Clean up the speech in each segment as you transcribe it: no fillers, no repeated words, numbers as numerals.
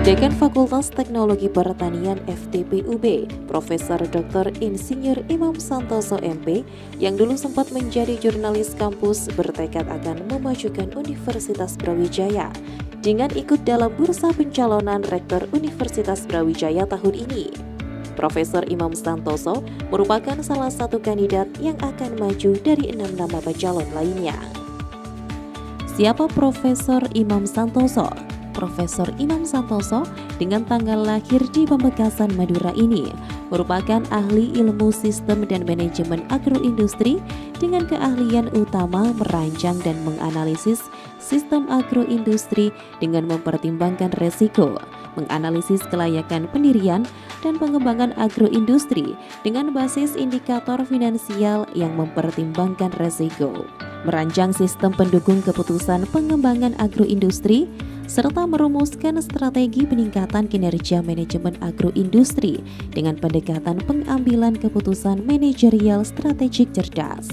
Dekan Fakultas Teknologi Pertanian FTPUB, Profesor Dr. Insinyur Imam Santoso MP, yang dulu sempat menjadi jurnalis kampus, bertekad akan memajukan Universitas Brawijaya dengan ikut dalam bursa pencalonan Rektor Universitas Brawijaya tahun ini. Profesor Imam Santoso merupakan salah satu kandidat yang akan maju dari 6 nama calon lainnya. Siapa Profesor Imam Santoso? Profesor Imam Santoso dengan tanggal lahir di Pamekasan, Madura ini merupakan ahli ilmu sistem dan manajemen agroindustri dengan keahlian utama merancang dan menganalisis sistem agroindustri dengan mempertimbangkan resiko, menganalisis kelayakan pendirian dan pengembangan agroindustri dengan basis indikator finansial yang mempertimbangkan resiko, merancang sistem pendukung keputusan pengembangan agroindustri, serta merumuskan strategi peningkatan kinerja manajemen agroindustri dengan pendekatan pengambilan keputusan manajerial strategik cerdas.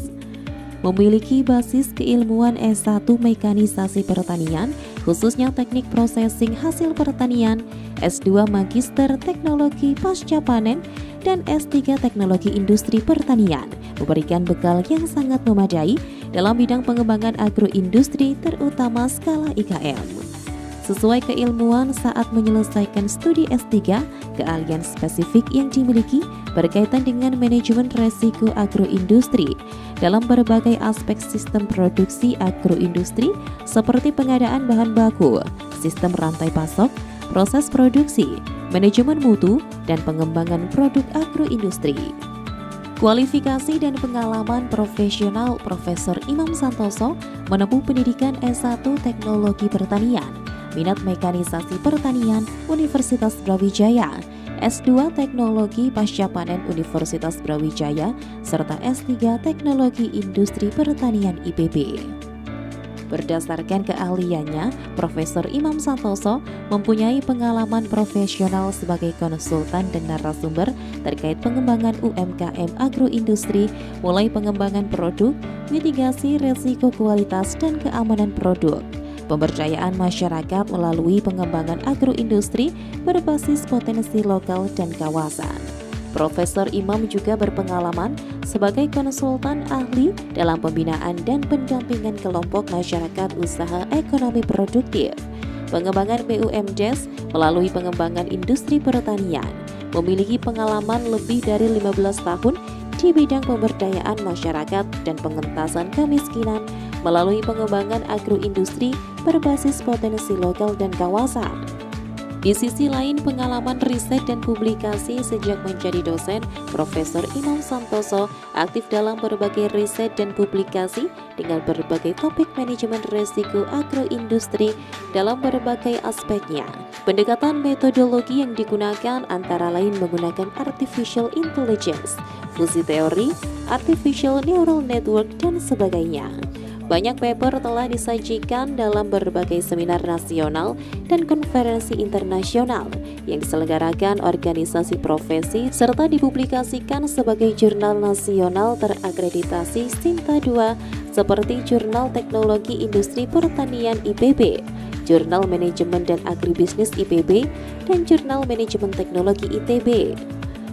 Memiliki basis keilmuan S1 Mekanisasi Pertanian, khususnya teknik processing hasil pertanian, S2 Magister Teknologi Pasca Panen, dan S3 Teknologi Industri Pertanian, memberikan bekal yang sangat memadai dalam bidang pengembangan agroindustri terutama skala IKM. Sesuai keilmuan saat menyelesaikan studi S3, keahlian spesifik yang dimiliki berkaitan dengan manajemen resiko agroindustri dalam berbagai aspek sistem produksi agroindustri seperti pengadaan bahan baku, sistem rantai pasok, proses produksi, manajemen mutu, dan pengembangan produk agroindustri. Kualifikasi dan pengalaman profesional Profesor Imam Santoso menempuh pendidikan S1 Teknologi Pertanian, minat mekanisasi pertanian Universitas Brawijaya, S2 Teknologi Pasca Panen Universitas Brawijaya, serta S3 Teknologi Industri Pertanian IPB. Berdasarkan keahliannya, Profesor Imam Santoso mempunyai pengalaman profesional sebagai konsultan dan narasumber terkait pengembangan UMKM agroindustri, mulai pengembangan produk, mitigasi resiko kualitas dan keamanan produk, pemberdayaan masyarakat melalui pengembangan agroindustri berbasis potensi lokal dan kawasan. Profesor Imam juga berpengalaman sebagai konsultan ahli dalam pembinaan dan pendampingan kelompok masyarakat usaha ekonomi produktif, pengembangan BUMDes melalui pengembangan industri pertanian, memiliki pengalaman lebih dari 15 tahun di bidang pemberdayaan masyarakat dan pengentasan kemiskinan melalui pengembangan agroindustri berbasis potensi lokal dan kawasan. Di sisi lain, pengalaman riset dan publikasi sejak menjadi dosen, Profesor Imam Santoso aktif dalam berbagai riset dan publikasi dengan berbagai topik manajemen risiko agroindustri dalam berbagai aspeknya. Pendekatan metodologi yang digunakan antara lain menggunakan artificial intelligence, fusi teori, artificial neural network, dan sebagainya. Banyak paper telah disajikan dalam berbagai seminar nasional dan konferensi internasional yang diselenggarakan organisasi profesi serta dipublikasikan sebagai jurnal nasional terakreditasi Sinta II seperti Jurnal Teknologi Industri Pertanian IPB, Jurnal Manajemen dan Agribisnis IPB, dan Jurnal Manajemen Teknologi ITB,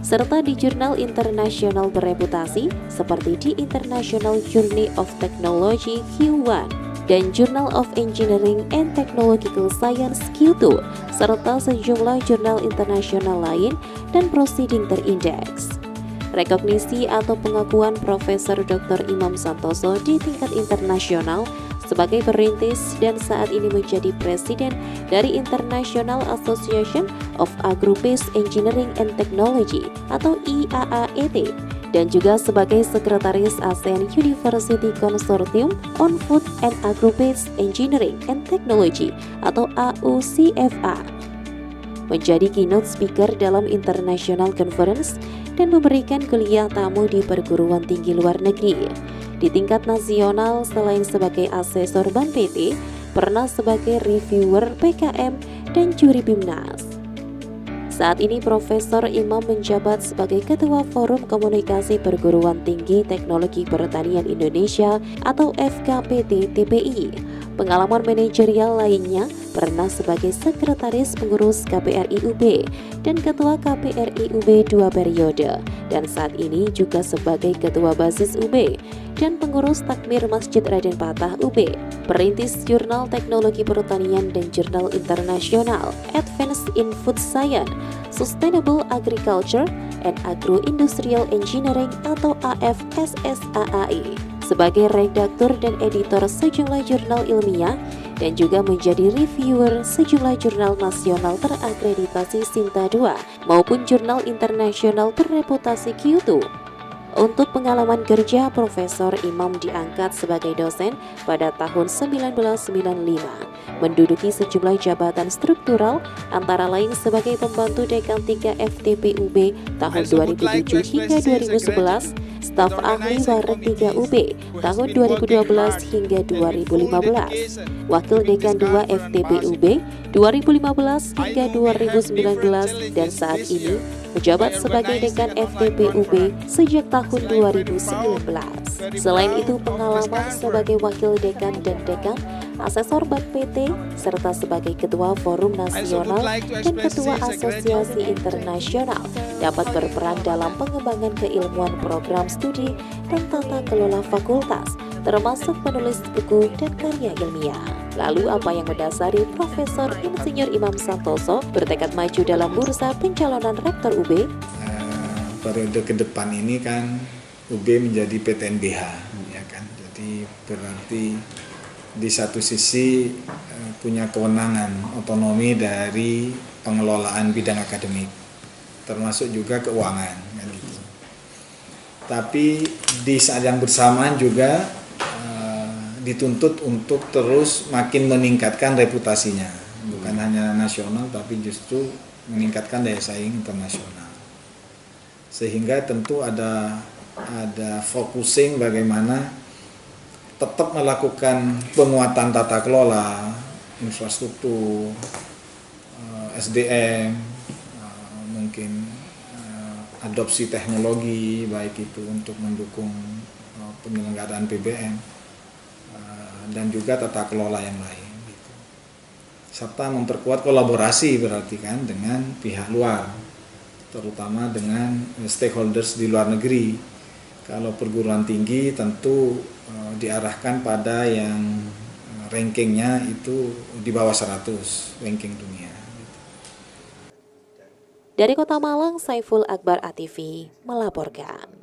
serta di jurnal internasional bereputasi seperti di International Journal of Technology Q1 dan Journal of Engineering and Technological Science Q2, serta sejumlah jurnal internasional lain dan proceeding terindeks. Rekognisi atau pengakuan Profesor Dr. Imam Santoso di tingkat internasional sebagai perintis dan saat ini menjadi presiden dari International Association of Agro-Based Engineering and Technology atau IAAET, dan juga sebagai sekretaris ASEAN University Consortium on Food and Agro-Based Engineering and Technology atau AUCFA, menjadi keynote speaker dalam international conference dan memberikan kuliah tamu di perguruan tinggi luar negeri. Di tingkat nasional, selain sebagai asesor Ban PT, pernah sebagai reviewer PKM dan juri BIMNAS. Saat ini Profesor Imam menjabat sebagai Ketua Forum Komunikasi Perguruan Tinggi Teknologi Pertanian Indonesia atau FKPT TPI, Pengalaman manajerial lainnya pernah sebagai sekretaris pengurus KPRI UB dan ketua KPRI UB 2 periode, dan saat ini juga sebagai ketua basis UB dan pengurus takmir Masjid Raden Patah UB, perintis jurnal teknologi pertanian dan jurnal internasional Advance in Food Science, Sustainable Agriculture and Agro-Industrial Engineering atau AFSSAAI, sebagai redaktur dan editor sejumlah jurnal ilmiah dan juga menjadi reviewer sejumlah jurnal nasional terakreditasi Sinta 2 maupun jurnal internasional berreputasi Q2. Untuk pengalaman kerja, Profesor Imam diangkat sebagai dosen pada tahun 1995, menduduki sejumlah jabatan struktural antara lain sebagai pembantu dekan 3 FTP UB tahun 2007 hingga 2011, staf ahli Warek 3 UB tahun 2012 hingga 2015, wakil dekan 2 FTP UB 2015 hingga 2019, dan saat ini menjabat sebagai dekan FTP UB sejak tahun 2019. Selain itu, pengalaman sebagai wakil dekan dan dekan, asesor Bank PT, serta sebagai ketua Forum Nasional dan ketua Asosiasi Internasional dapat berperan dalam pengembangan keilmuan program studi dan tata kelola fakultas, termasuk menulis buku dan karya ilmiah. Lalu apa yang mendasari Profesor Insinyur Imam Santoso bertekad maju dalam bursa pencalonan Rektor UB? Periode ke depan ini kan UB menjadi PTNBH, ya kan. Jadi berarti di satu sisi punya kewenangan otonomi dari pengelolaan bidang akademik, termasuk juga keuangan, kan gitu. Tapi di saat yang bersamaan juga dituntut untuk terus makin meningkatkan reputasinya, bukan hanya nasional tapi justru meningkatkan daya saing internasional. Sehingga tentu ada focusing bagaimana tetap melakukan penguatan tata kelola, infrastruktur, SDM, mungkin adopsi teknologi baik itu untuk mendukung penyelenggaraan PBN dan juga tata kelola yang lain, gitu. Serta memperkuat kolaborasi berarti kan dengan pihak luar, terutama dengan stakeholders di luar negeri. Kalau perguruan tinggi tentu diarahkan pada yang rankingnya itu di bawah 100 ranking dunia. Dari Kota Malang, Saiful Akbar ATV melaporkan.